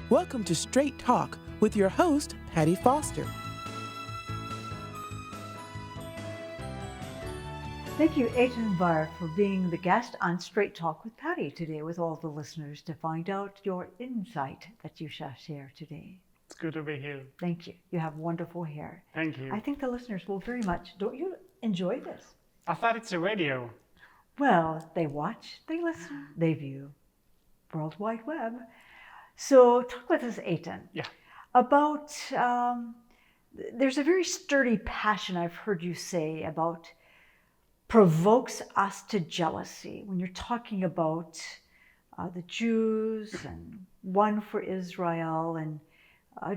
Welcome to Straight Talk with your host, Patty Foster. Thank you, Eitan Bar, for being the guest on Straight Talk with Patty today with all the listeners to find out your insight that you shall share today. It's good to be here. Thank you. You have wonderful hair. Thank you. I think the listeners will very much, don't you enjoy this? I thought it's a radio. Well, they watch, they listen, they view. World Wide Web. So talk with us, Eitan, about, there's a very sturdy passion I've heard you say about provokes us to jealousy when you're talking about the Jews and one for Israel and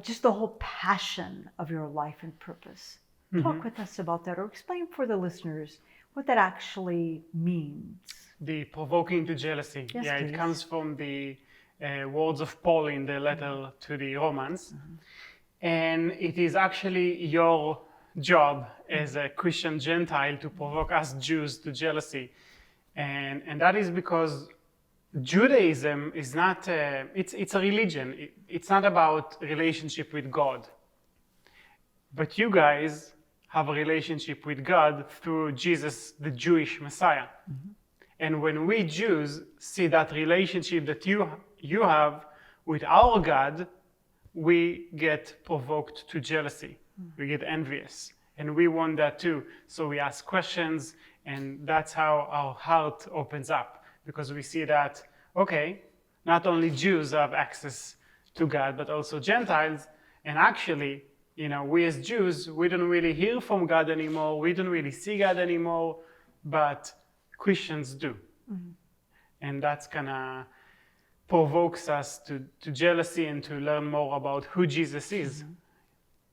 just the whole passion of your life and purpose. Talk with us about that, or explain for the listeners what that actually means. The provoking to jealousy. Yes, It please. comes from the words of Paul in the letter to the Romans. And it is actually your job as a Christian Gentile to provoke us Jews to jealousy. And that is because Judaism is not, it's a religion. It's not about relationship with God. But you guys have a relationship with God through Jesus, the Jewish Messiah. And when we Jews see that relationship that you have with our God, we get provoked to jealousy. We get envious. And we want that too. So we ask questions, and that's how our heart opens up. Because we see that, okay, not only Jews have access to God, but also Gentiles. And actually, we as Jews, we don't really hear from God anymore. We don't really see God anymore, but Christians do. And that's kind of provokes us to jealousy and to learn more about who Jesus is.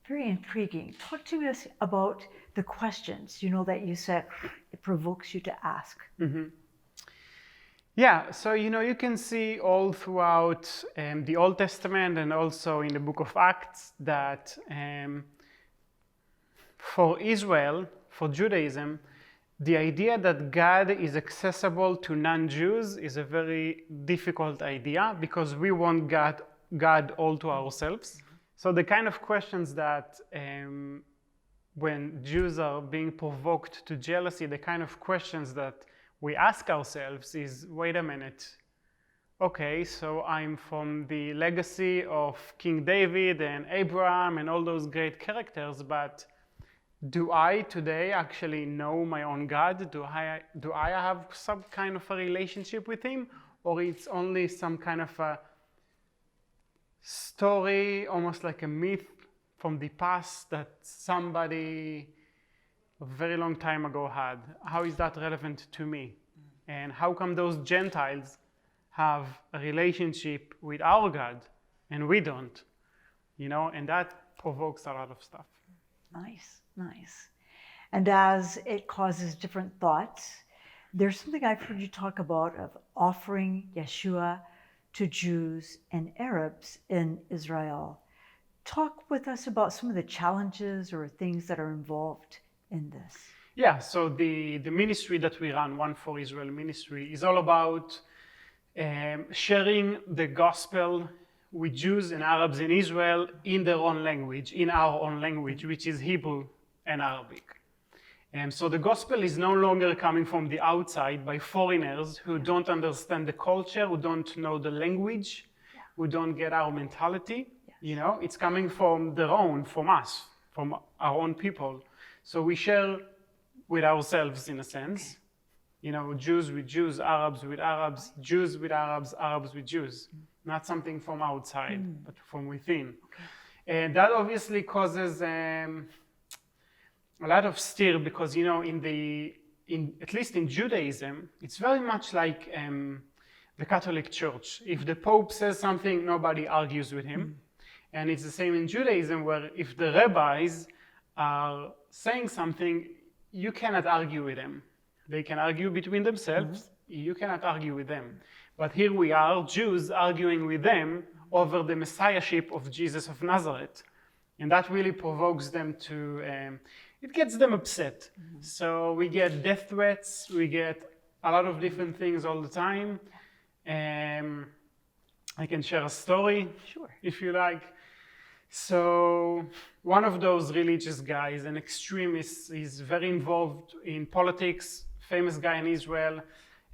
Very intriguing. Talk to us about the questions, that you said it provokes you to ask. Yeah, so you can see all throughout the Old Testament and also in the book of Acts that for Israel, for Judaism, the idea that God is accessible to non-Jews is a very difficult idea because we want God all to ourselves. So the kind of questions that when Jews are being provoked to jealousy, the kind of questions that we ask ourselves is, wait a minute, okay, so I'm from the legacy of King David and Abraham and all those great characters, but do I today actually know my own God? Do I have some kind of a relationship with him? Or it's only some kind of a story, almost like a myth from the past that somebody a very long time ago had? How is that relevant to me? And how come those Gentiles have a relationship with our God and we don't? And that provokes a lot of stuff. Nice. And as it causes different thoughts, there's something I've heard you talk about of offering Yeshua to Jews and Arabs in Israel. Talk with us about some of the challenges or things that are involved in this. Yeah, so the ministry that we run, One for Israel ministry, is all about sharing the gospel with Jews and Arabs in Israel in their own language, in our own language, which is Hebrew and Arabic. And so the gospel is no longer coming from the outside by foreigners who don't understand the culture, who don't know the language, who don't get our mentality. It's coming from their own, from us, from our own people. So we share with ourselves in a sense, Jews with Jews, Arabs with Arabs, Jews with Arabs, Arabs with Jews. Not something from outside, but from within. And that obviously causes a lot of stir because, at least in Judaism, it's very much like the Catholic Church. If the Pope says something, nobody argues with him. And it's the same in Judaism, where if the rabbis are saying something, you cannot argue with them. They can argue between themselves. You cannot argue with them. But here we are, Jews, arguing with them over the messiahship of Jesus of Nazareth. And that really provokes them to, it gets them upset. So we get death threats, we get a lot of different things all the time. I can share a story. Sure. if you like. So one of those religious guys, an extremist, is very involved in politics, famous guy in Israel,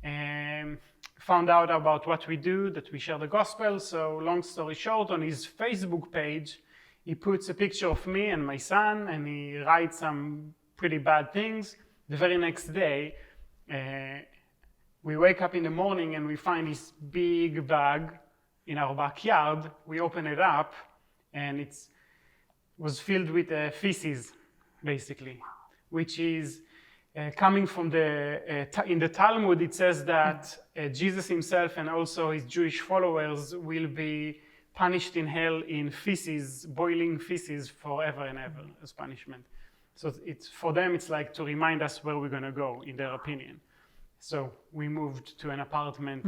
and found out about what we do, that we share the gospel. So long story short, on his Facebook page, he puts a picture of me and my son, and he writes some pretty bad things. The very next day, we wake up in the morning and we find this big bag in our backyard. We open it up, and it was filled with feces, basically, which is coming from in the Talmud. It says that Jesus himself and also his Jewish followers will be punished in hell in feces, boiling feces forever and ever as punishment. So for them, it's like to remind us where we're going to go, in their opinion. So we moved to an apartment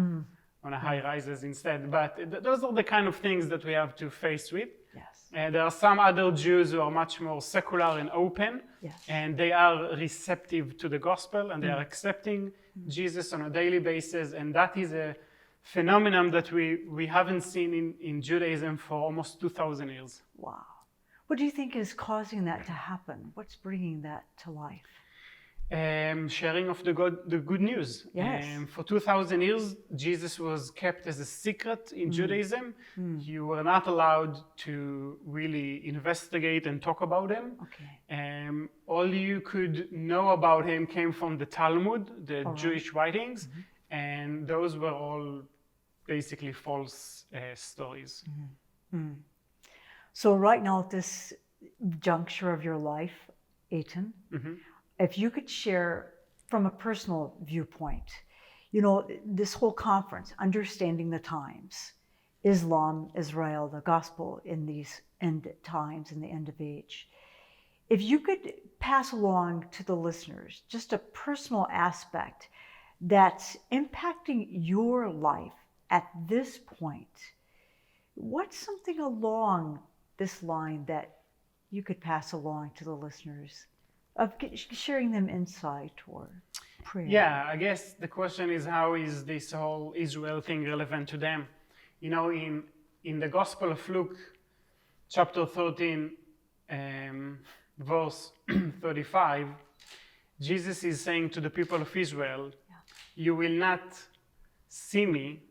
on a high rises instead. But those are the kind of things that we have to face with. Yes. There are some other Jews who are much more secular and open, yes. and they are receptive to the gospel, and they are accepting Jesus on a daily basis. And that is a phenomenon that we haven't seen in Judaism for almost 2,000 years. Wow. What do you think is causing that to happen? What's bringing that to life? Sharing of the good news. Yes. For 2,000 years, Jesus was kept as a secret in Judaism. You were not allowed to really investigate and talk about him. Okay. All you could know about him came from the Talmud, the Jewish writings, and those were all basically false stories. So right now at this juncture of your life, Eitan, if you could share from a personal viewpoint, you know, this whole conference, Understanding the Times, Islam, Israel, the gospel in these end times, in the end of age. If you could pass along to the listeners just a personal aspect that's impacting your life at this point, what's something along this line that you could pass along to the listeners, of sharing them insight or prayer? Yeah, I guess the question is, how is this whole Israel thing relevant to them? You know, in the Gospel of Luke, chapter 13, verse 35, Jesus is saying to the people of Israel, you will not see me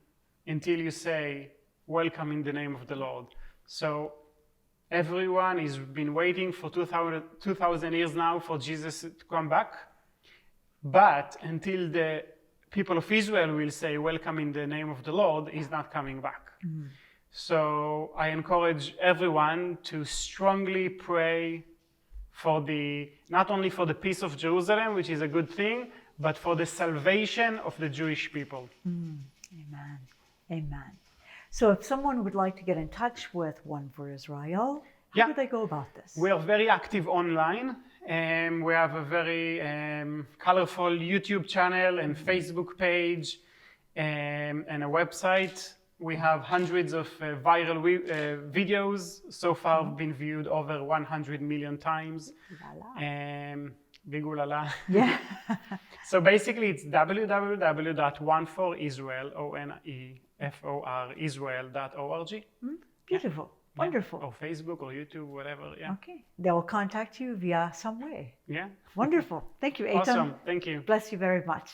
until you say, welcome in the name of the Lord. So everyone has been waiting for 2,000 years now for Jesus to come back. But until the people of Israel will say, welcome in the name of the Lord, he's not coming back. So I encourage everyone to strongly pray for not only for the peace of Jerusalem, which is a good thing, but for the salvation of the Jewish people. Amen. Amen. So if someone would like to get in touch with One for Israel, how do they go about this? We are very active online. We have a very colorful YouTube channel and Facebook page and a website. We have hundreds of viral videos. So far been viewed over 100 million times. Big ulala. Yeah. So basically it's www.oneforisrael.org. Beautiful. Wonderful. Or Facebook or YouTube, whatever. Yeah. Okay. They will contact you via some way. Yeah. Wonderful. Thank you, Eitan. Awesome. Thank you. Bless you very much.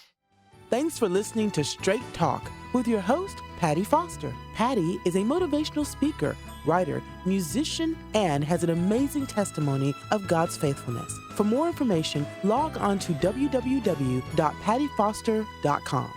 Thanks for listening to Straight Talk with your host, Patty Foster. Patty is a motivational speaker, writer, musician, and has an amazing testimony of God's faithfulness. For more information, log on to www.pattyfoster.com.